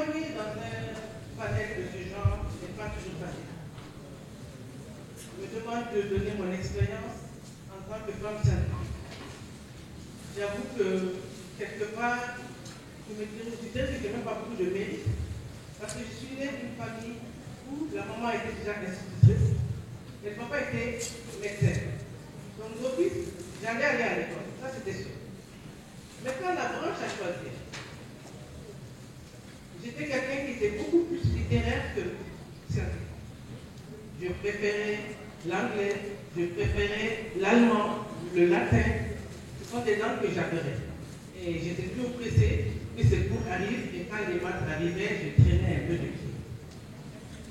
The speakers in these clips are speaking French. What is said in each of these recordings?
témoigner dans un panel de ce genre n'est pas toujours facile. Je me demande de donner mon expérience en tant que femme scientifique. J'avoue que, quelque part, je me dirais que je n'ai même pas beaucoup de mérite, parce que je suis née d'une famille où la maman était déjà institutrice et le papa était médecin. Donc, d'office, j'allais aller à l'école, ça c'était sûr. Maintenant, la branche a choisi. J'étais quelqu'un qui était beaucoup plus littéraire que scientifique. Je préférais l'anglais, je préférais l'allemand, le latin. Ce sont des langues que j'adorais. Et j'étais toujours pressée que ces cours arrivent, et quand les maths arrivaient, je traînais un peu de pied.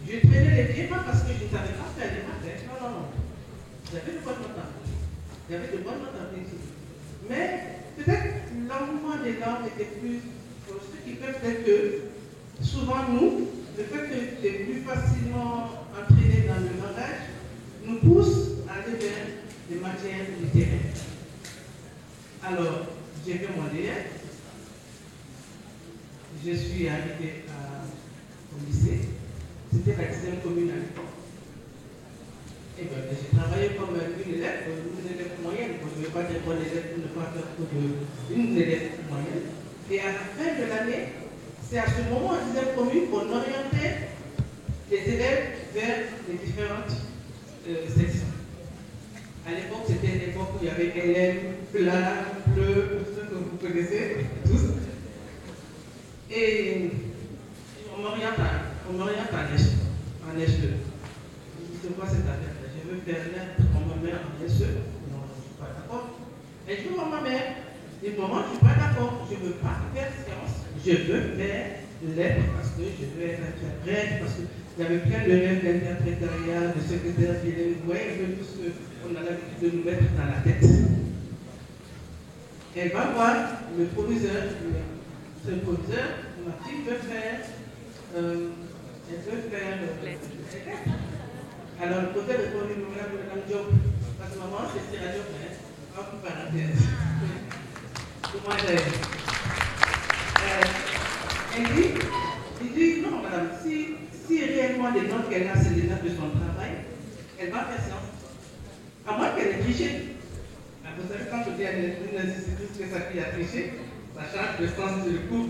Je traînais les pieds, pas parce que je ne savais pas faire les maths. Non. J'avais de bonnes notes en physique. J'avais de bonnes notes en physique. Mais peut-être l'engouement des langues était plus. Ce qui fait peut-être que souvent nous, le fait que c'est plus facilement entraîné dans le langage, nous pousse à aller vers des matières littéraires. Alors, j'ai fait mon DEA. Je suis arrivé au lycée. C'était la 10e commune à l'époque. Et bien, j'ai travaillé comme une élève moyenne. Je ne vais pas dire bonne élève pour ne pas faire trop une élève moyenne. Et à la fin de l'année, c'est à ce moment, en 10e commune, qu'on orientait les élèves vers les différentes sections. À l'époque, c'était l'époque où il y avait LM, PLA, Bleu, tout ce que vous connaissez tous. Et on m'oriente en SE. C'est quoi cette affaire-là? Je veux faire lettres, on me met en SE. Non, je ne suis pas d'accord. Et je veux voir ma mère. Et maman, je ne suis pas d'accord. Je ne veux pas faire science. Je veux faire lettres parce que je veux être interprète, parce qu'il y avait plein de rêves d'interprétariat, de secrétaire bilingue. Vous voyez un peu tout ce qu'on a l'habitude de nous mettre dans la tête. Elle va voir le proviseur. Ce proviseur m'a dit qu'elle veut faire alors, le côté de Madame Diop, parce que maman, c'est la Diop, entre parenthèses. Comment il dit, non, madame, si réellement les notes qu'elle a, c'est les notes de son travail, elle va faire science. À moins qu'elle ait triché. Vous savez, quand je dis à une institutrice que sa fille a triché, ça change le sens du cours.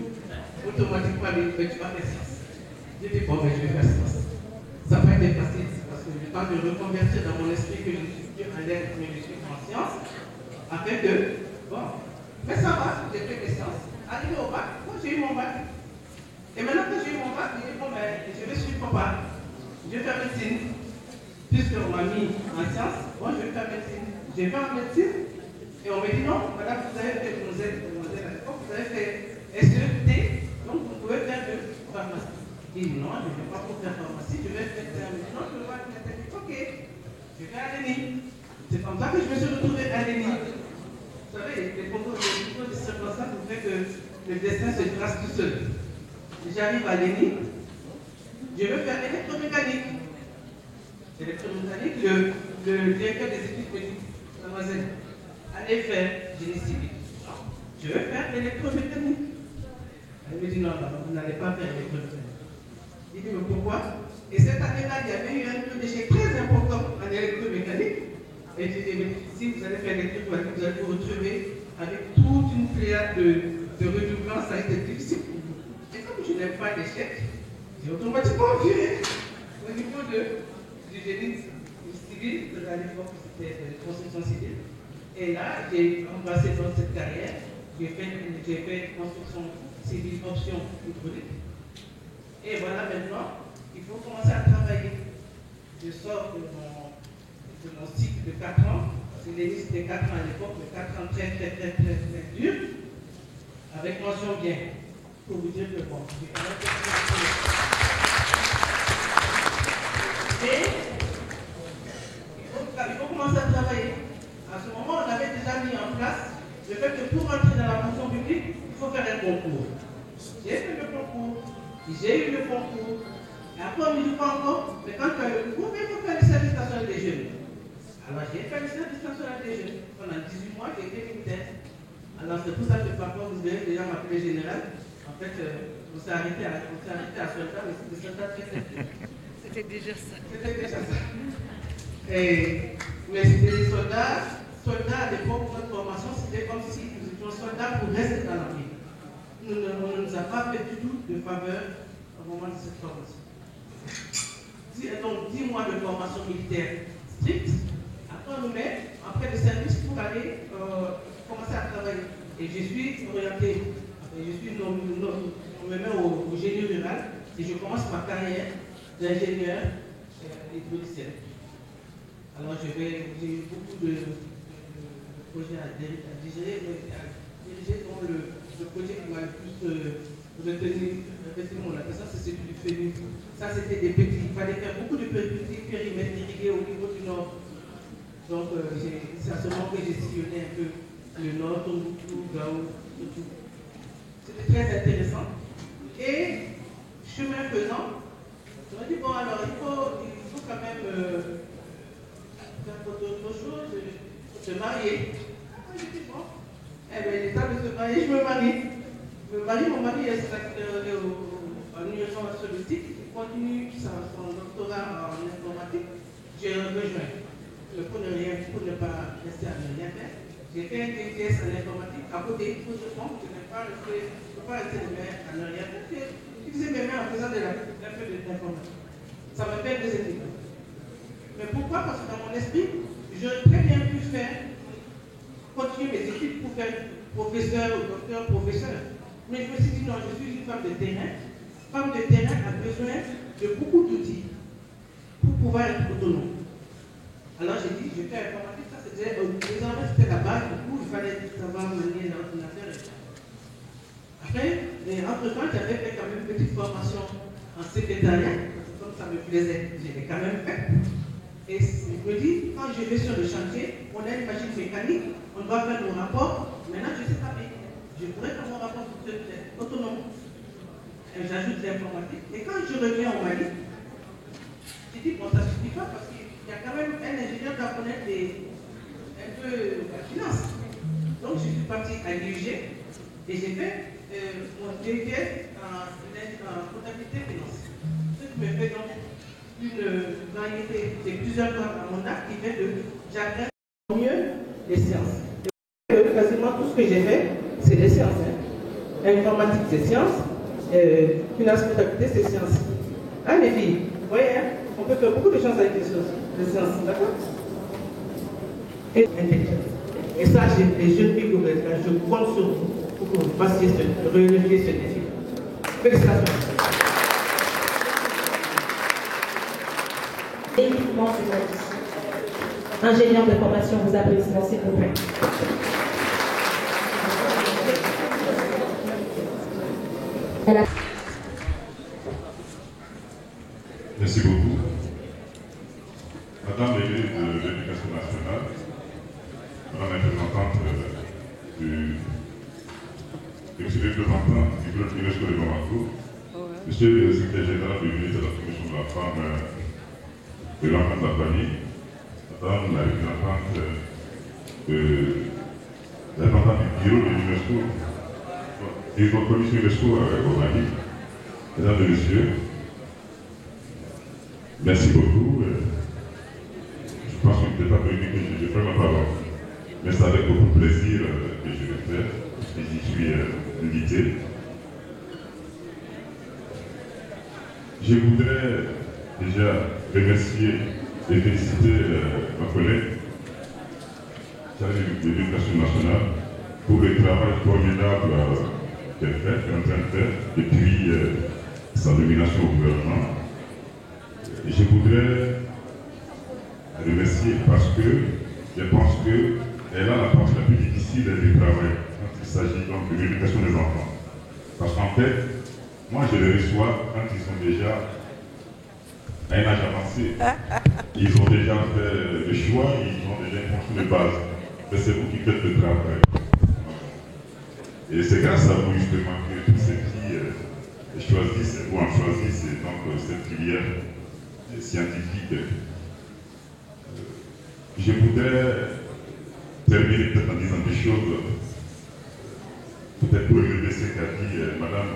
Automatiquement, elle dit, tu vas faire science. Je dis, bon, mais je vais faire science. Ça va être facile, parce que j'ai le temps de reconvertir dans mon esprit que je ne suis plus en lettres, mais je suis en sciences, afin que, bon, mais ça va, j'ai fait des sciences. Arrivé au bac, moi j'ai eu mon bac. Et maintenant que j'ai eu mon bac, j'ai dit, bon, ben, je vais suivre papa. Je vais faire médecine. Puisqu'on m'a mis en sciences, bon, je vais faire médecine. J'ai fait en médecine, et on m'a dit, non, madame, vous avez fait, vous avez fait SET, donc vous pouvez faire de pharmacie. Il dit non, je ne vais pas pour faire pharmacie, je vais faire non, je ne vais pas faire technique. Ok, je vais à l'ENI. C'est comme ça que je me suis retrouvé à l'ENI. Vous savez, les concours de circonstances vous fait que le destin se trace tout seul. J'arrive à l'ENI, je veux faire électromécanique. Électromécanique, le directeur des études médicales, mademoiselle, allez faire génie civil. Je veux faire électromécanique. Elle me dit non, vous n'allez pas faire électromécanique. Il dit, mais pourquoi? Et cette année-là, il y avait eu un taux d'échec très important en électromécanique. Et j'ai dit, mais si vous allez faire électromécanique, vous allez vous retrouver avec toute une pléiade de redoublants, ça a été difficile pour vous. Et comme je n'aime pas l'échec, j'ai automatiquement viré au niveau du génie civil, à l'époque c'était de construction civile. Et là, j'ai embrassé dans cette carrière, j'ai fait construction civile option hydraulique. Et voilà, maintenant, il faut commencer à travailler. Je sors de mon cycle de 4 ans. C'est les listes de 4 ans à l'époque, mais 4 ans très dur, avec mention bien. Pour vous dire que bon, j'ai quand même fait. Et il faut commencer à travailler. À ce moment, on avait déjà mis en place le fait que pour entrer dans la fonction publique, il faut faire un concours. J'ai fait le concours. J'ai eu le concours. Et après, on ne me dit pas encore, mais quand tu as le concours, il faut faire le service national des jeunes. Alors, j'ai fait le service national des jeunes. Pendant 18 mois, j'ai été militaire. Alors, c'est pour ça que parfois, vous verrez, les gens m'appelaient général. En fait, on s'est arrêté à soldat, mais c'était soldat très très. C'était déjà ça. C'était déjà ça. Mais c'était des soldats à l'époque, notre formation, c'était comme si nous étions soldats pour rester dans l'armée. On ne nous a pas fait du tout de faveur au moment de cette formation. Donc 10 mois de formation militaire stricte, après on nous met après le service pour aller commencer à travailler. Et je suis orienté, on me met au génie rural et je commence ma carrière d'ingénieur hydraulicien. Alors j'ai eu beaucoup de projets à diriger, dont le projet qui m'a le plus retenu mon attention, c'est celui du FENU. Ça, c'était des petits. Il fallait faire beaucoup de petits périmètres irrigués au niveau du nord. Donc, c'est à ce moment que j'ai sillonné un peu le nord, Tombouctou, Gao, tout. C'était très intéressant. Et, chemin faisant, je me dis, bon, alors, il faut quand même faire d'autres choses, se marier. Je dis, bon, eh bien, il est temps de se marier, je me marie. Mon mari est en Union soviétique, il continue son doctorat en informatique. J'ai rejoint. Pour ne pas rester à ne rien faire. J'ai fait un DTS en informatique. À côté, il faut que je ne peux pas rester les mains à ne rien faire. J'ai utilisé mes mains en faisant un peu d'informatique. Ça m'a fait 2 études. Mais pourquoi? Parce que dans mon esprit, j'aurais très bien pu continuer mes études pour faire professeur ou docteur, professeur. Mais je me suis dit non, je suis une femme de terrain. Femme de terrain a besoin de beaucoup d'outils pour pouvoir être autonome. Alors j'ai dit, je fais informatique, ça c'était, désormais c'était la base, du coup il fallait savoir manier l'ordinateur et tout. Après, entre-temps, j'avais fait quand même une petite formation en secrétariat, parce que comme ça me plaisait, je l'ai quand même fait. Et je me dis, quand je vais sur le chantier, on a une machine mécanique, on doit faire nos rapports, maintenant je sais taper. Je pourrais faire mon rapport autonome. Et j'ajoute l'informatique. Et quand je reviens au Mali, j'ai dit, bon, ça ne suffit pas parce qu'il y a quand même un ingénieur qui doit connaître un peu la finance. Donc je suis parti à l'UG et j'ai fait mon DTS en comptabilité et finance. Ce qui me fait donc une variété de plusieurs cordes à mon arc qui fait que j'apprends mieux les sciences. Et quasiment tout ce que j'ai fait, c'est des sciences. Informatique, c'est sciences. Finance, comptabilité, c'est sciences. Hein, les filles, vous voyez, hein, on peut faire beaucoup de choses avec les sciences, d'accord? Et intelligence. Et ça, les jeunes filles que vous êtes là, je compte sur vous pour que vous fassiez relever ce défi. Félicitations. Équipement ingénieur de formation, vous applaudissez, s'il vous plaît. Merci beaucoup. Madame la ministre de l'Éducation nationale, Madame la représentante monsieur le représentant du bureau de l'UNESCO de Bamako, monsieur le secrétaire général du ministre de la Commission de la Femme et de l'Enfant de la Famille, Madame la représentante du bureau de l'UNESCO et de la Commission UNESCO au Mali, mesdames et messieurs, merci beaucoup. Je pense que je ne peux pas communiquer, je ferai ma parole. Mais c'est avec beaucoup de plaisir que je le fais, et j'y suis invité. Je voudrais déjà remercier et féliciter ma collègue, chargée de l'Éducation nationale, pour le travail formidable qu'elle est en train de faire depuis sa nomination au gouvernement. Et je voudrais remercier parce que je pense qu'elle a la partie la plus difficile du travail quand il s'agit donc de l'éducation des enfants. Parce qu'en fait, moi je les reçois quand ils sont déjà à un âge avancé. Ils ont déjà fait le choix, ils ont déjà une fonction de base. Mais c'est vous qui faites le travail. Et c'est grâce à vous justement que toutes ces filles choisissent, ou en choisissent donc cette filière scientifique. Je voudrais terminer peut-être en disant des choses peut-être pour relever ce qu'a dit Madame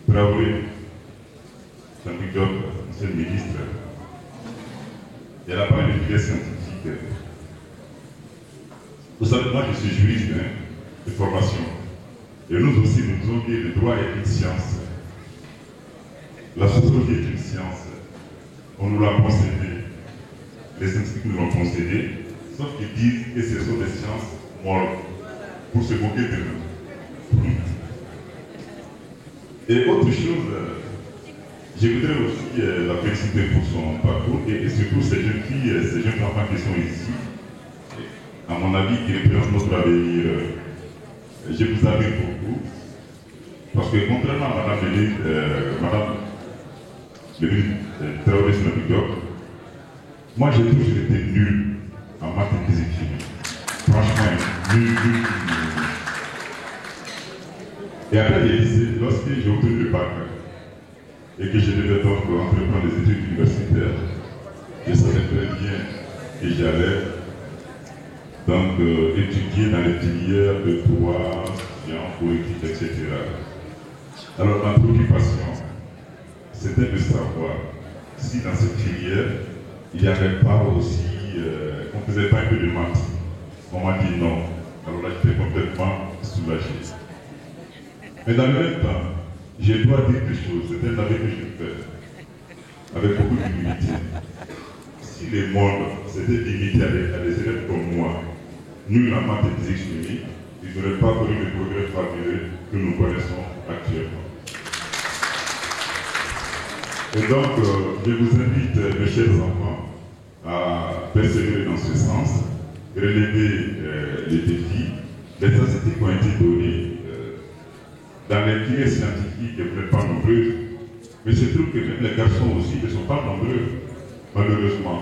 Traoré, Jean-Luc Diop, Monsieur le ministre. Elle a parlé de filière scientifique. Vous savez, moi je suis juriste de formation. Et nous aussi, nous disons que le droit est une science. La sociologie est une science. On nous l'a concédé. Les scientifiques nous l'ont concédé, sauf qu'ils disent que ce sont des sciences molles, pour se moquer de nous. Et autre chose, je voudrais aussi la féliciter pour son parcours et surtout ces jeunes filles, ces jeunes enfants qui sont ici. À mon avis, qui représentent notre avenir. Je vous admire beaucoup. Parce que contrairement à Madame le ministre Traoré Jean-Luc Diop, moi j'ai toujours été nul en maths et physique chimie. Franchement, nul. Et après les lycées, lorsque j'ai obtenu le bac et que je devais donc entreprendre les études universitaires, je savais très bien que j'allais donc étudier dans les filières de droit, sciences, politique, etc. Alors ma préoccupation, c'était de savoir si dans cette filière, il n'y avait pas aussi, on ne faisait pas un peu de maths. On m'a dit non. Alors là, j'étais complètement soulagé. Mais dans le même temps, je dois dire des choses. C'est un aveu que je fais, avec beaucoup d'humilité. Si le monde s'était limité à des élèves comme moi, nuls en maths et physique chimie, ils n'auraient pas connu le progrès fabuleux que nous connaissons actuellement. Et donc, je vous invite, mes chers enfants, à persévérer dans ce sens, relever les défis, les statistiques qui ont été données dans les filières scientifiques, vous n'êtes pas nombreuses, mais je trouve que même les garçons aussi ne sont pas nombreux, malheureusement.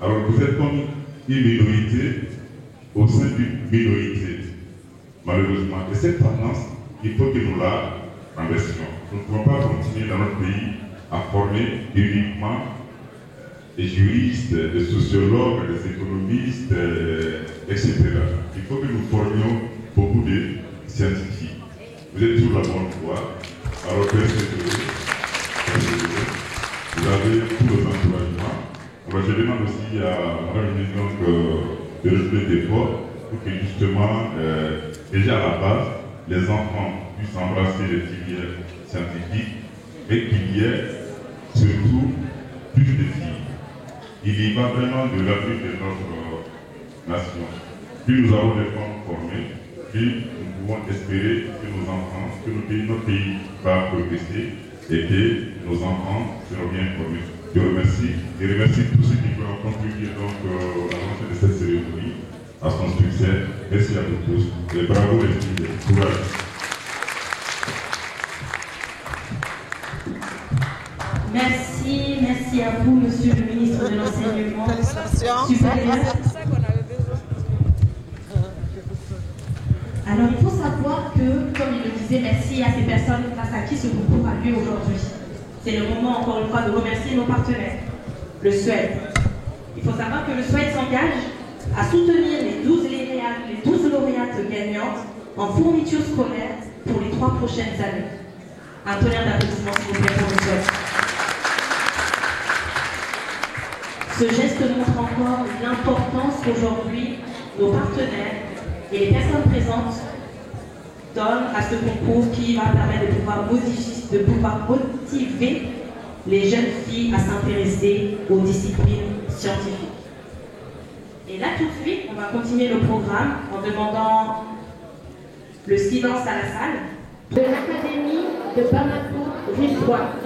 Alors vous êtes comme une minorité au sein d'une minorité, malheureusement. Et cette tendance, il faut que nous la renversions. Nous ne pouvons pas continuer dans notre pays à former uniquement des juristes, des sociologues, des économistes, etc. Il faut que nous formions beaucoup de scientifiques. Vous êtes sur la bonne voie, alors persévérez. Vous avez tous les encouragements. Alors je demande aussi à Mme la Ministre de relever d'efforts pour que justement, déjà à la base, les enfants puissent embrasser les filières scientifiques et qu'il y ait surtout plus de filles. Il y va vraiment de l'avenir de notre nation. Plus nous avons des femmes formées, plus nous pouvons espérer que nos enfants, que notre pays va progresser et que nos enfants seront bien formés. Je remercie. Je remercie tous ceux qui peuvent contribuer donc à l'entrée de cette cérémonie, à son succès. Merci à vous tous. Et bravo les filles. Courage. Merci à vous, Monsieur le ministre de l'Enseignement supérieur. Alors, il faut savoir que, comme il le disait, merci à ces personnes grâce à qui ce concours a lieu aujourd'hui. C'est le moment, encore une fois, de remercier nos partenaires, le SUED. Il faut savoir que le SUED s'engage à soutenir les 12 lauréates gagnantes en fourniture scolaire pour les 3 prochaines années. Un tonnerre d'applaudissements, s'il vous plaît, pour le SUED. Ce geste montre encore l'importance qu'aujourd'hui nos partenaires et les personnes présentes donnent à ce concours qui va permettre de pouvoir motiver les jeunes filles à s'intéresser aux disciplines scientifiques. Et là, tout de suite, on va continuer le programme en demandant le silence à la salle de l'Académie de Bamako-Rive-Droite.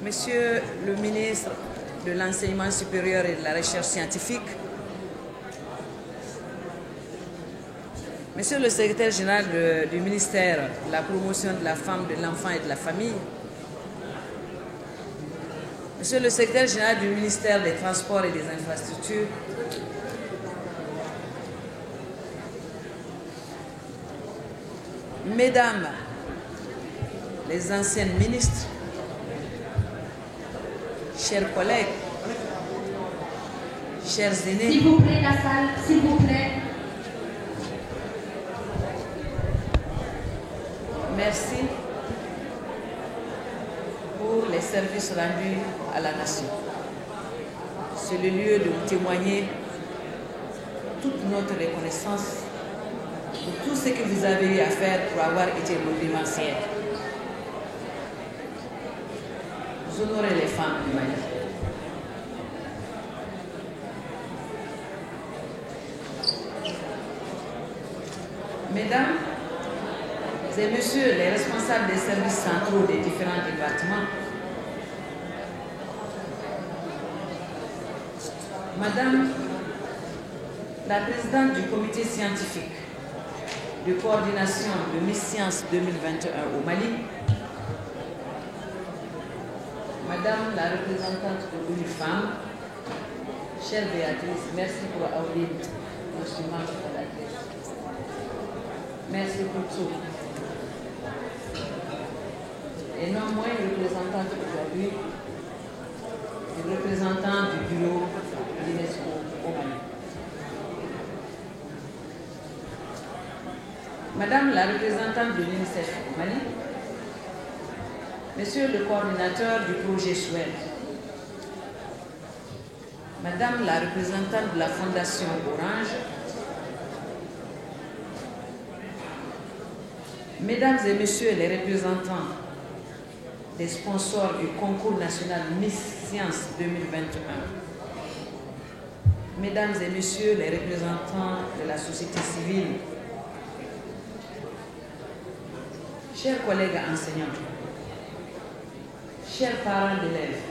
Monsieur le ministre de l'Enseignement supérieur et de la Recherche scientifique, Monsieur le secrétaire général du ministère de la promotion de la femme, de l'enfant et de la famille, Monsieur le secrétaire général du ministère des Transports et des Infrastructures, Mesdames les anciennes ministres, chers collègues, chers aînés. S'il vous plaît, la salle, s'il vous plaît. Merci pour les services rendus à la nation. C'est le lieu de vous témoigner toute notre reconnaissance pour tout ce que vous avez eu à faire pour avoir été nos démentières. Vous honorez les femmes du Mali. Mesdames et messieurs les responsables des services centraux des différents départements, Madame la présidente du comité scientifique de coordination de Miss Science 2021 au Mali, Madame la représentante de l'UNIFEM, chère Béatrice, merci pour avoir l'instrument fondatrice. Merci pour tout. Et non moins représentante aujourd'hui, le représentant du bureau de l'UNESCO au Mali. Madame la représentante de l'UNICEF au Mali, Monsieur le coordinateur du projet SWED, Madame la représentante de la Fondation Orange, Mesdames et Messieurs les représentants des sponsors du concours national Miss Science 2021, Mesdames et Messieurs les représentants de la société civile, chers collègues enseignants, chers parents d'élèves,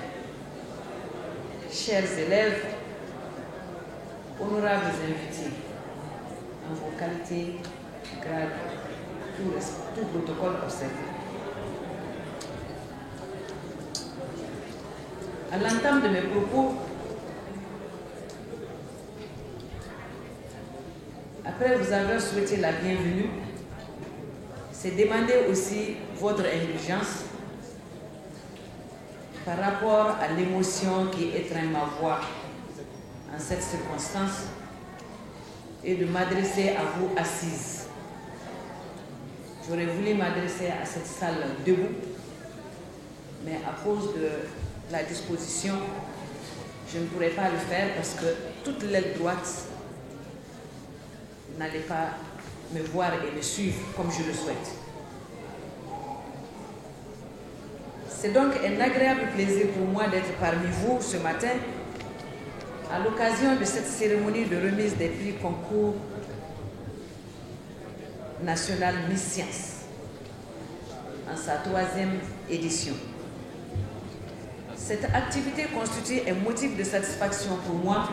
chers élèves, honorables invités, en vos qualités, grades, tout protocole observé. À l'entame de mes propos, après vous avoir souhaité la bienvenue, c'est demander aussi votre indulgence par rapport à l'émotion qui étreint ma voix en cette circonstance et de m'adresser à vous assises. J'aurais voulu m'adresser à cette salle debout, mais à cause de la disposition, je ne pourrais pas le faire parce que toute l'aile droite n'allait pas me voir et me suivre comme je le souhaite. C'est donc un agréable plaisir pour moi d'être parmi vous ce matin à l'occasion de cette cérémonie de remise des prix concours national Miss Science en sa 3e édition. Cette activité constitue un motif de satisfaction pour moi,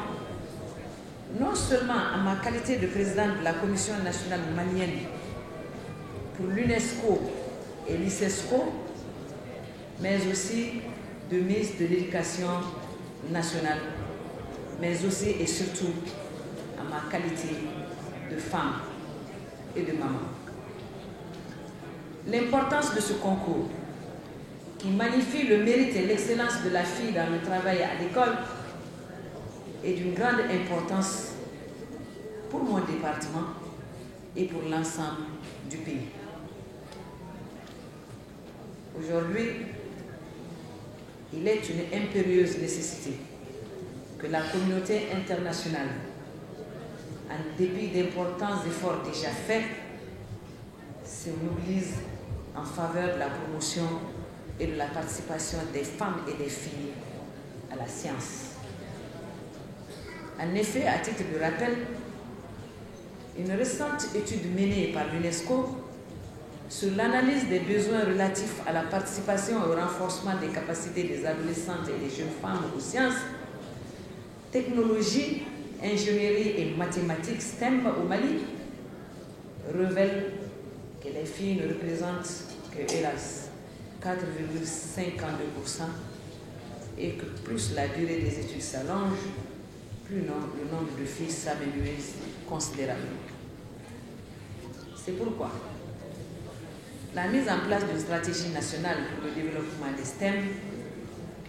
non seulement en ma qualité de présidente de la Commission nationale malienne pour l'UNESCO et l'ICESCO, mais aussi de ministre de l'Éducation nationale, mais aussi et surtout en ma qualité de femme et de maman. L'importance de ce concours, qui magnifie le mérite et l'excellence de la fille dans le travail à l'école, est d'une grande importance pour mon département et pour l'ensemble du pays. Aujourd'hui, il est une impérieuse nécessité que la communauté internationale, en dépit d'importants efforts déjà faits, se mobilise en faveur de la promotion et de la participation des femmes et des filles à la science. En effet, à titre de rappel, une récente étude menée par l'UNESCO sur l'analyse des besoins relatifs à la participation et au renforcement des capacités des adolescentes et des jeunes femmes aux sciences, technologie, ingénierie et mathématiques STEM au Mali, révèle que les filles ne représentent que, hélas, 4,52% et que plus la durée des études s'allonge, plus le nombre de filles s'améliore considérablement. C'est pourquoi la mise en place d'une stratégie nationale pour le développement des STEM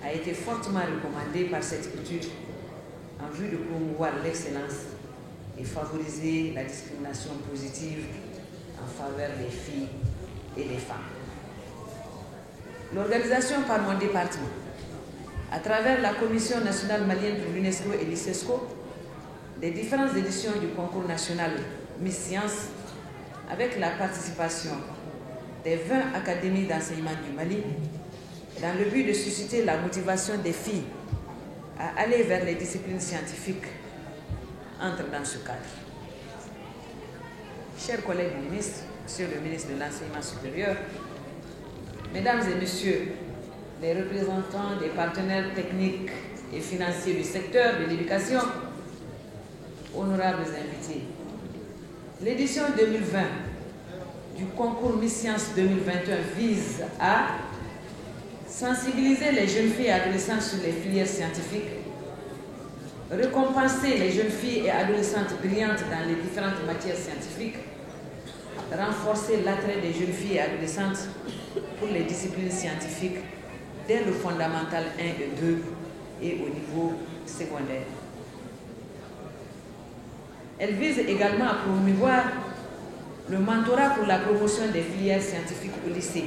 a été fortement recommandée par cette étude en vue de promouvoir l'excellence et favoriser la discrimination positive en faveur des filles et des femmes. L'organisation par mon département, à travers la Commission nationale malienne pour l'UNESCO et l'ICESCO, des différentes éditions du concours national Miss Science, avec la participation des 20 académies d'enseignement du Mali, dans le but de susciter la motivation des filles à aller vers les disciplines scientifiques, entre dans ce cadre. Chers collègues ministres, Monsieur le ministre de l'Enseignement supérieur, Mesdames et Messieurs les représentants des partenaires techniques et financiers du secteur de l'éducation, honorables invités, l'édition 2020 du concours Miss Science 2021 vise à sensibiliser les jeunes filles et adolescentes sur les filières scientifiques, récompenser les jeunes filles et adolescentes brillantes dans les différentes matières scientifiques, renforcer l'attrait des jeunes filles et adolescentes pour les disciplines scientifiques dès le fondamental 1 et 2 et au niveau secondaire. Elle vise également à promouvoir le mentorat pour la promotion des filières scientifiques au lycée.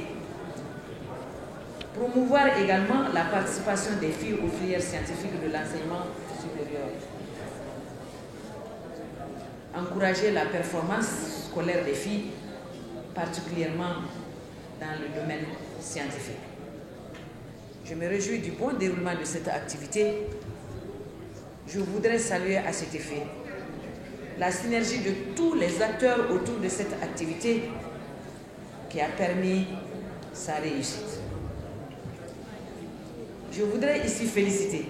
Promouvoir également la participation des filles aux filières scientifiques de l'enseignement supérieur. Encourager la performance scolaire des filles, particulièrement dans le domaine scientifique. Je me réjouis du bon déroulement de cette activité. Je voudrais saluer à cet effet la synergie de tous les acteurs autour de cette activité qui a permis sa réussite. Je voudrais ici féliciter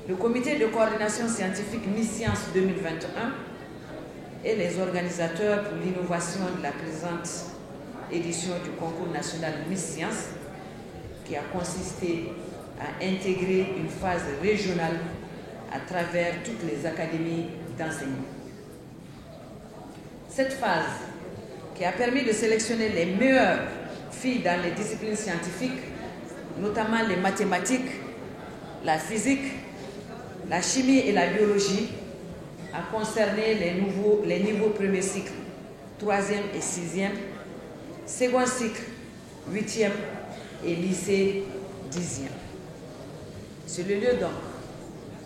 le comité de coordination scientifique Miss Science 2021 et les organisateurs pour l'innovation de la présente édition du concours national Miss Science qui a consisté à intégrer une phase régionale à travers toutes les académies d'enseignement. Cette phase qui a permis de sélectionner les meilleures filles dans les disciplines scientifiques, notamment les mathématiques, la physique, la chimie et la biologie, a concerné les niveaux premier cycle, 3e et 6e, second cycle, 8e et lycée 10e. C'est le lieu donc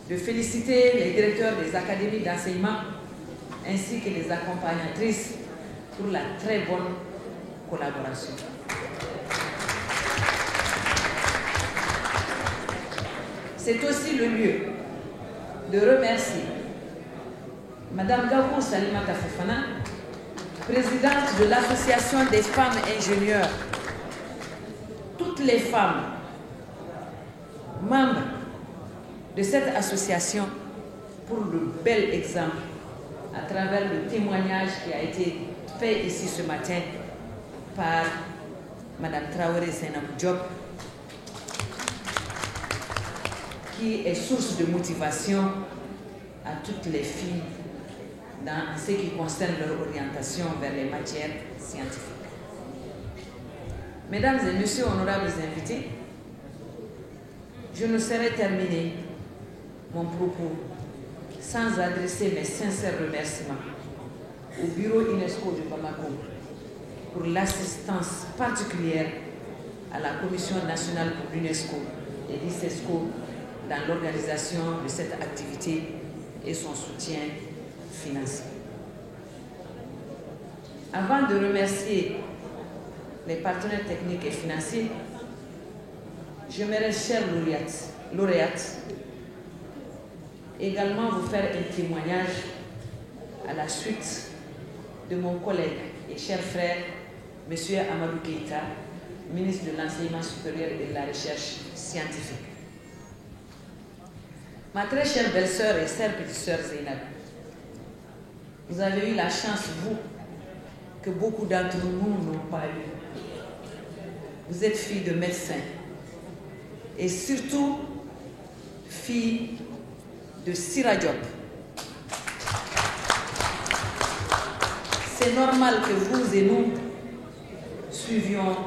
de féliciter les directeurs des académies d'enseignement ainsi que les accompagnatrices pour la très bonne collaboration. C'est aussi le lieu de remercier Madame Gabou Salimata Fofana, présidente de l'Association des femmes ingénieurs, toutes les femmes membres de cette association pour le bel exemple à travers le témoignage qui a été fait ici ce matin par Madame Traoré Seynabou Diop, qui est source de motivation à toutes les filles dans ce qui concerne leur orientation vers les matières scientifiques. Mesdames et Messieurs, honorables invités, je ne saurais terminer mon propos sans adresser mes sincères remerciements au bureau UNESCO de Bamako pour l'assistance particulière à la Commission nationale pour l'UNESCO et l'ICESCO dans l'organisation de cette activité et son soutien financier. Avant de remercier les partenaires techniques et financiers, j'aimerais, chers lauréates, également vous faire un témoignage à la suite de mon collègue et cher frère M. Amadou Keïta, ministre de l'Enseignement supérieur et de la Recherche scientifique. Ma très chère belle-sœur et chère petite-sœur Zainab, vous avez eu la chance, vous, que beaucoup d'entre nous n'ont pas eu. Vous êtes fille de médecin et surtout fille de Sira Diop. C'est normal que vous et nous suivions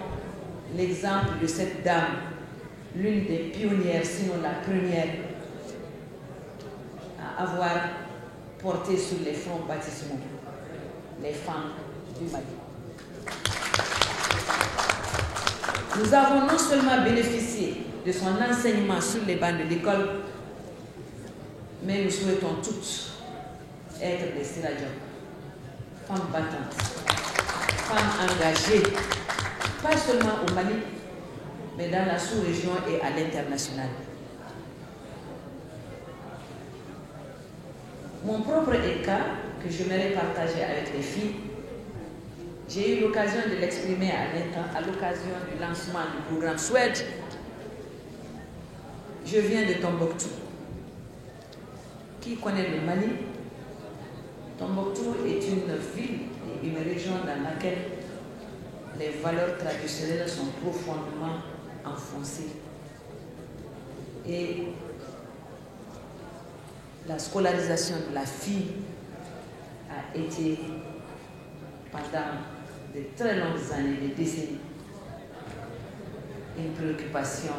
l'exemple de cette dame, l'une des pionnières, sinon la première, à avoir porté sur les fronts baptismaux les femmes du Mali. Nous avons non seulement bénéficié de son enseignement sur les bancs de l'école, mais nous souhaitons toutes être des Sira Diop, femmes battantes, femmes engagées, pas seulement au Mali, mais dans la sous-région et à l'international. Mon propre état, que j'aimerais partager avec les filles, j'ai eu l'occasion de l'exprimer à l'occasion du lancement du programme SWED. Je viens de Tombouctou. Qui connaît le Mali? Tombouctou est une ville et une région dans laquelle les valeurs traditionnelles sont profondément enfoncées. Et la scolarisation de la fille a été, pendant de très longues années, des décennies, une préoccupation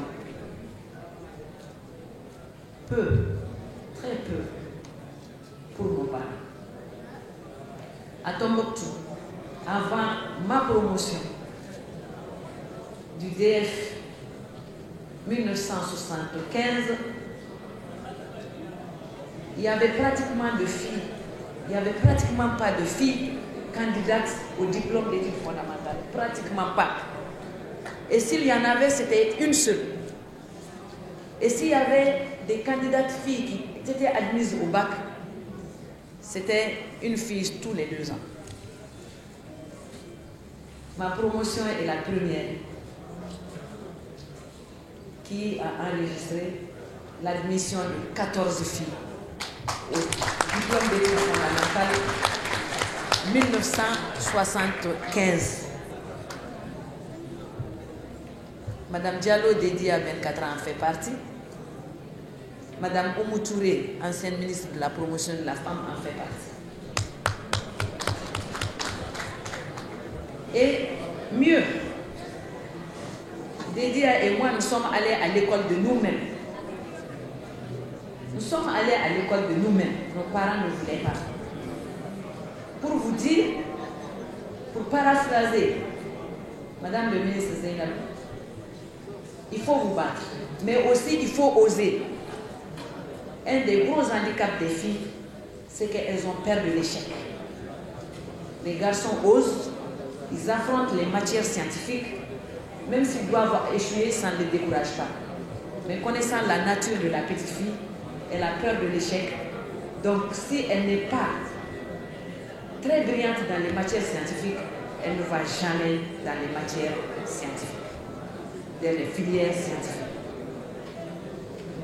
très peu, pour nos parents. À Tombouctou, avant ma promotion du DF 1975, il n'y avait pratiquement pas de filles candidates au diplôme d'études fondamentales. Pratiquement pas. Et s'il y en avait, c'était une seule. Et s'il y avait des candidates filles qui étaient admises au bac, c'était une fille tous les 2 ans. Ma promotion est la première qui a enregistré l'admission de 14 filles au diplôme d'études fondamentales 1975. Madame Diallo, dédiée à 24 ans, en fait partie. Madame Oumou Touré, ancienne ministre de la promotion de la femme, en fait partie. Et mieux, Dédia et moi, nous sommes allés à l'école de nous-mêmes. Nous sommes allés à l'école de nous-mêmes. Nos parents ne voulaient pas. Pour vous dire, pour paraphraser Madame le ministre Zainab, il faut vous battre, mais aussi il faut oser. Un des gros handicaps des filles, c'est qu'elles ont peur de l'échec. Les garçons osent, ils affrontent les matières scientifiques, même s'ils doivent échouer, ça ne les décourage pas. Mais connaissant la nature de la petite fille, elle a peur de l'échec. Donc si elle n'est pas très brillante dans les matières scientifiques, elle ne va jamais dans les matières scientifiques, dans les filières scientifiques.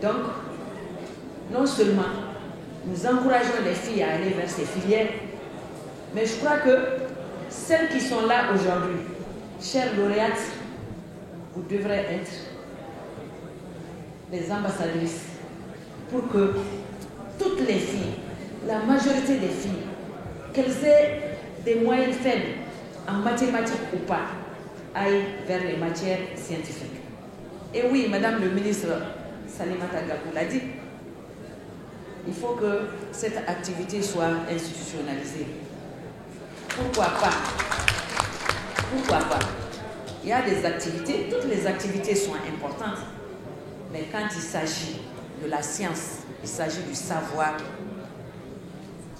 Donc, non seulement nous encourageons les filles à aller vers ces filières, mais je crois que celles qui sont là aujourd'hui, chères lauréates, vous devrez être les ambassadrices pour que toutes les filles, la majorité des filles, qu'elles aient des moyens faibles en mathématiques ou pas, aillent vers les matières scientifiques. Et oui, Madame le ministre Salimata Gabou l'a dit, il faut que cette activité soit institutionnalisée. Pourquoi pas? Pourquoi pas? Il y a des activités, toutes les activités sont importantes, mais quand il s'agit de la science, il s'agit du savoir,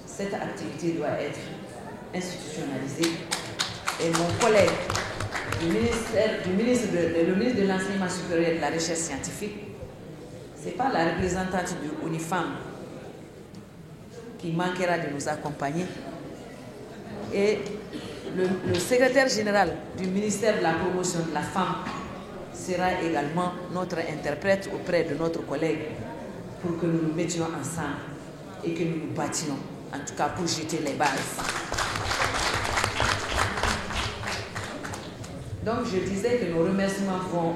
cette activité doit être institutionnalisée. Et mon collègue, le ministre de l'Enseignement supérieur et de la Recherche scientifique, ce n'est pas la représentante du UNIFAM qui manquera de nous accompagner. Et le secrétaire général du ministère de la promotion de la femme sera également notre interprète auprès de notre collègue pour que nous nous mettions ensemble et que nous nous battions, en tout cas pour jeter les bases. Donc je disais que nos remerciements vont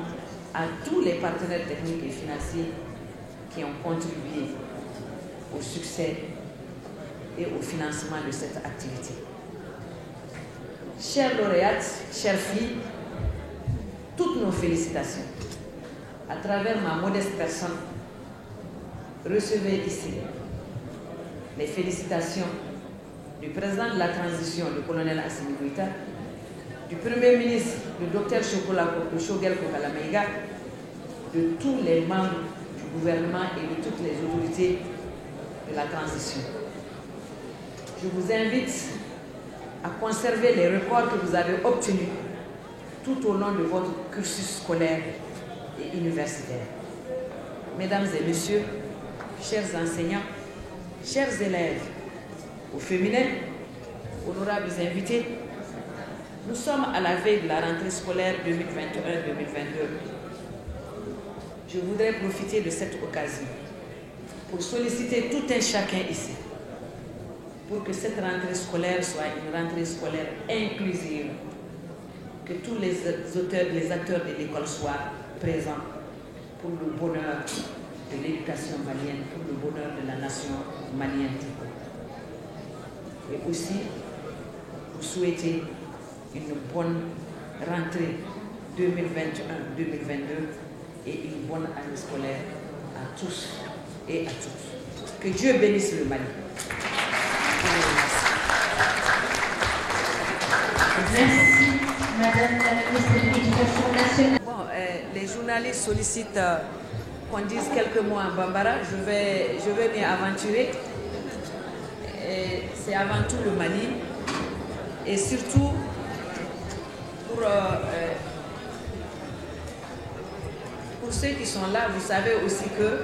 à tous les partenaires techniques et financiers qui ont contribué au succès et au financement de cette activité. Chères lauréates, chères filles, toutes nos félicitations. À travers ma modeste personne, recevez ici les félicitations du président de la transition, le colonel Assimi Goïta, du Premier ministre, le docteur Shogel Kokala Maïga, de tous les membres du gouvernement et de toutes les autorités de la transition. Je vous invite à conserver les records que vous avez obtenus tout au long de votre cursus scolaire et universitaire. Mesdames et messieurs, chers enseignants, chers élèves, au féminin, honorables invités, nous sommes à la veille de la rentrée scolaire 2021-2022. Je voudrais profiter de cette occasion pour solliciter tout un chacun ici pour que cette rentrée scolaire soit une rentrée scolaire inclusive, que tous les acteurs de l'école soient présents pour le bonheur de l'éducation malienne, pour le bonheur de la nation malienne. Et aussi, vous souhaitez une bonne rentrée 2021-2022 et une bonne année scolaire à tous et à toutes. Que Dieu bénisse le Mali. Merci, Madame la ministre de l'Éducation nationale. Bon, les journalistes sollicitent qu'on dise quelques mots en Bambara. Je vais m'y aventurer. C'est avant tout le Mali et surtout pour ceux qui sont là, vous savez aussi que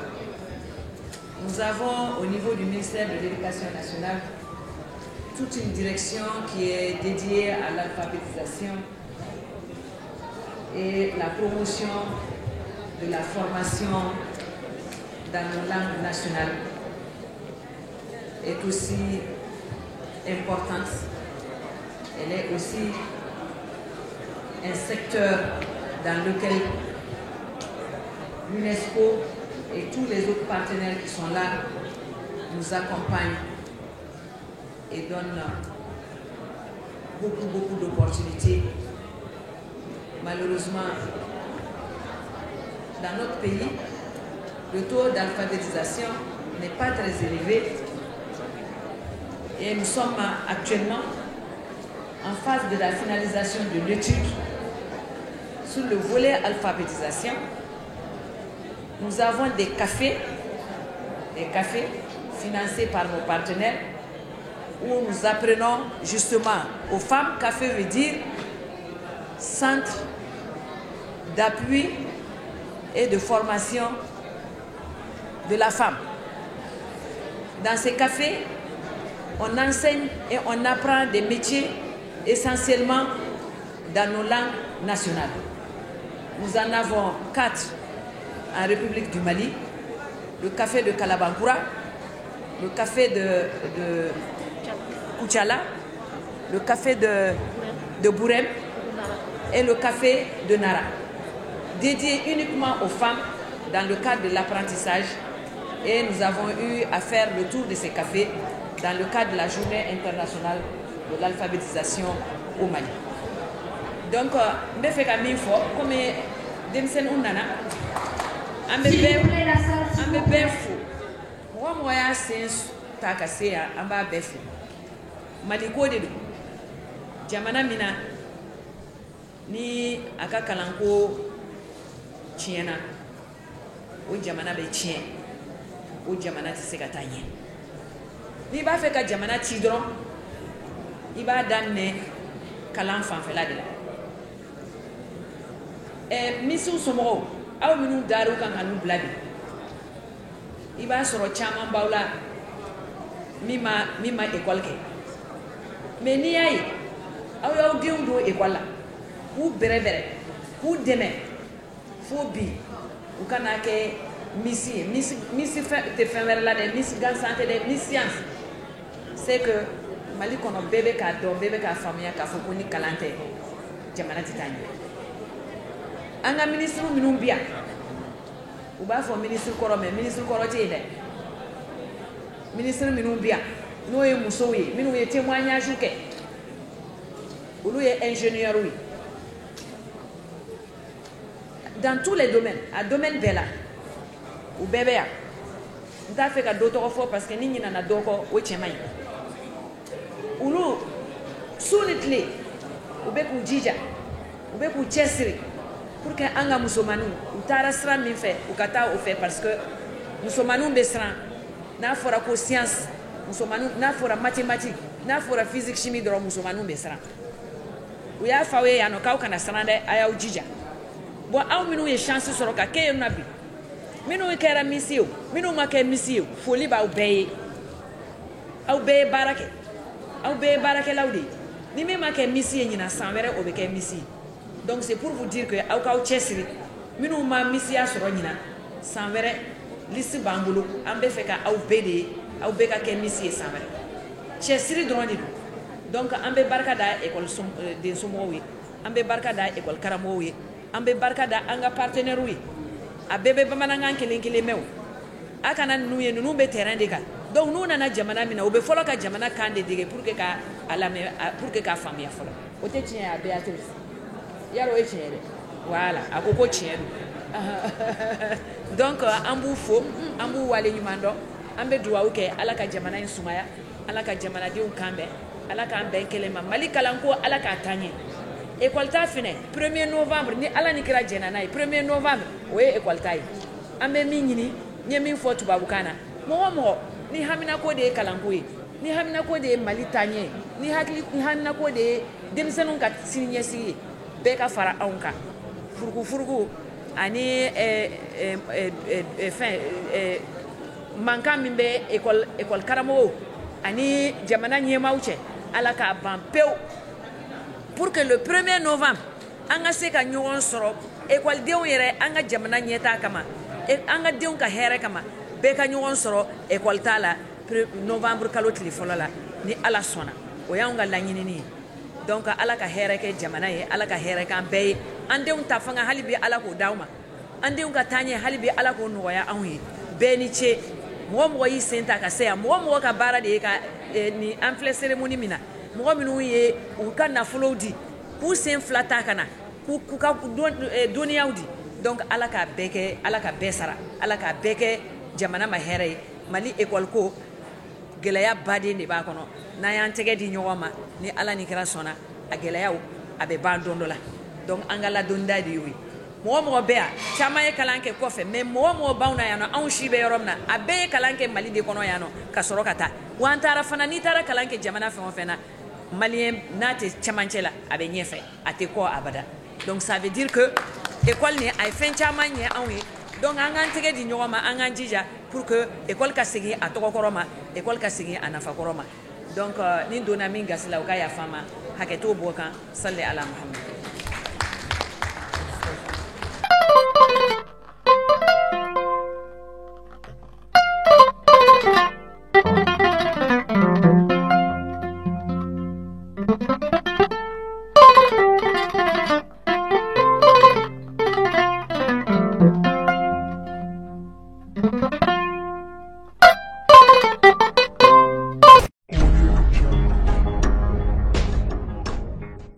nous avons au niveau du ministère de l'Éducation nationale toute une direction qui est dédiée à l'alphabétisation et la promotion de la formation dans nos langues nationales est aussi importante. Elle est aussi un secteur dans lequel l'UNESCO et tous les autres partenaires qui sont là nous accompagnent et donnent beaucoup d'opportunités. Malheureusement, dans notre pays, le taux d'alphabétisation n'est pas très élevé et nous sommes actuellement en phase de la finalisation de l'étude sur le volet alphabétisation. Nous avons des cafés financés par nos partenaires où nous apprenons justement aux femmes. Café veut dire centre d'appui et de formation de la femme. Dans ces cafés, on enseigne et on apprend des métiers essentiellement dans nos langues nationales. Nous en avons 4 en République du Mali, le café de Kalabankura, le café de Koutchala, le café de Bourem et le café de Nara, dédié uniquement aux femmes dans le cadre de l'apprentissage. Et nous avons eu à faire le tour de ces cafés dans le cadre de la journée internationale de l'alphabétisation au Mali. Donc, je vais faire une fois, comme Demsen Unana, je vais faire moi, c'est takase ya amba befu Mali ko de jamana mina ni aka kalanko tiena o jamana be tien o jamana ti se ka tanye ni ba fe ka jamana ti dron i ba danne kalan fanfela de la misu somo aw minu daru kan anu bladi i b'a sɔrɔ caman baw la min ma école kɛ mais n'i y'a ye aw y'aw denw don école la k'u bɛrɛbɛrɛ k'u dɛmɛ fo bi u kana kɛ misi ye misi tɛ fɛn wɛrɛ la dɛ misi gansan tɛ dɛ ni science c'est que Mali kɔnɔ bɛɛ bɛ k'a dɔn bɛɛ bɛ k'a faamuya k'a fɔ ko ni kalan tɛ jamana tɛ taa ɲɛ an ka ministre minnu bi yan u b'a fɔ ministre kɔrɔ mais ministre kɔrɔ tɛ yen dɛ ministre minnu bi yan n'o ye musow ye minnu ye témoignage kɛ olu ye ingénieur ye dans tous les domaines a domaine bɛɛ la u bɛɛ bɛ yan n t'a fɛ ka dɔ tɔgɔ fɔ parce que ni ɲinana dɔ kɔ o cɛ man ɲi olu su ni tile u bɛ k'u jija u bɛ k'u cɛsiri pour que an ka musomaninw u taara sira min fɛ u ka taa o fɛ parce que musomaninw bɛ siran n'a fɔra ko science musomaninw n'a fɔra mathématique n'a fɔra physique chimie dɔrɔn musomaninw bɛ siran u y'a fɔ aw ye yan nɔ k'aw kana siran dɛ a y'aw jija bon aw minnu ye chance sɔrɔ ka kɛ yen nɔ bi minnu kɛra misi ye o minnu ma kɛ misi ye foli b'aw bɛɛ ye aw bɛɛ ye baara kɛ aw bɛɛ ye baarakɛlaw de ye ni min ma kɛ misi ye ɲinan san wɛrɛ o bɛ kɛ misi ye donc c'est pour vous dire que aw k'aw cɛsiri minnu ma misiya sɔrɔ ɲinan san wɛrɛ liste b'an bolo an bɛ fɛ ka aw bɛɛ de ye aw bɛɛ ka kɛ misi ye san wɛrɛ cɛsiri dɔrɔn de don donc an bɛ barika da école den somɔgɔw ye an bɛ barika da école karamɔgɔw ye an bɛ barika da an ka partenaires ye a bɛɛ bɛ bamanankan kelen kelen mɛn o a kana ninnu ye ninnu bɛ terrain de kan donc n'u nana jamana min na u bɛ fɔlɔ ka jamana kan de dege pour que ka a lamɛn pour que k'a faamuya fɔlɔ o tɛ tiɲɛ ye a Béatrice yarɔ o ye tiɲɛ ye dɛ voilà a ko tiɲɛ don donc an b'u fo an b'u waleɲuman dɔn an bɛ dugawu kɛ ala ka jamana in sumaya ala ka jamanadenw kan bɛn ala k'an bɛn kelen ma Mali kalanko ala k'a taa ɲɛ école ta fɛnɛ 1er novembre ni ala ni kira jɛna n'a ye 1er novembre o ye école ta ye an bɛ min ɲini n ye min fɔ tubabukan na mɔgɔ mɔgɔ ni haminako de ye kalanko ye ni haminako de ye Mali taaɲɛ ye ni haminako de ye denmisɛnninw ka siniɲɛsigi ye bɛɛ ka fara anw kan furuku ani mankan min bɛ école karamɔgɔw ani jamana ɲɛmaaw cɛ ala k'a ban pewu pour que le 1er novembre an ka se ka ɲɔgɔn sɔrɔ écoledenw yɛrɛ an ka jamana ɲɛtaa kama an ka denw ka hɛrɛ kama bɛɛ ka ɲɔgɔn sɔrɔ école ta la novembre kalo tile fɔlɔ la ni ala sɔnna o y'anw ka laɲinini ye donc ala ka hɛrɛ kɛ jamana ye ala ka hɛrɛ k'an bɛɛ ye an denw ta fanga hali bi ala k'o d'aw ma an denw ka taaɲɛ hali bi ala k'o nɔgɔya anw ye bɛɛ ni ce mɔgɔ mɔgɔ y'i sen ta ka se yan mɔgɔ mɔgɔ ka baara de ye ka ni an filɛ cérémonie min na mɔgɔ minnu ye u ka nafolow di k'u sen fila ta ka na k'u ka dɔnniyaw di donc ala k'a bɛɛ kɛ ala ka bɛɛ sara ala k'a bɛɛ kɛ jamana ma hɛrɛ ye Mali école ko gɛlɛya baden de b'a kɔnɔ n'an y'an tɛgɛ di ɲɔgɔn ma ni ala ni kira sɔnna a gɛlɛyaw a bɛ ban don dɔ la donc an ka ladonida de y'o ye mɔgɔ mɔgɔ bɛ yan caman ye kalan kɛ kɔfɛ mais mɔgɔ mɔgɔ b'anw na yan nɔ anw si bɛ yɔrɔ min na a bɛɛ ye kalan kɛ Mali de kɔnɔ yan nɔ ka sɔrɔ ka taa wa an taara fana n'i taara kalan kɛ jamana fɛn o fɛn na maliyɛn n'a tɛ cɛmancɛ la a bɛ ɲɛfɛ a tɛ kɔ abada donc ça veut dire que école nin a ye fɛn caman ɲɛ anw ye donc an k'an tɛgɛ di ɲɔgɔn ma an k'an jija pour que école ka segin a tɔgɔkɔrɔ ma école ka segin a nafakɔrɔ ma donc ni donna min gasi la o ka yafa n ma hakɛ t'o bɔ kan salli ala Muhamad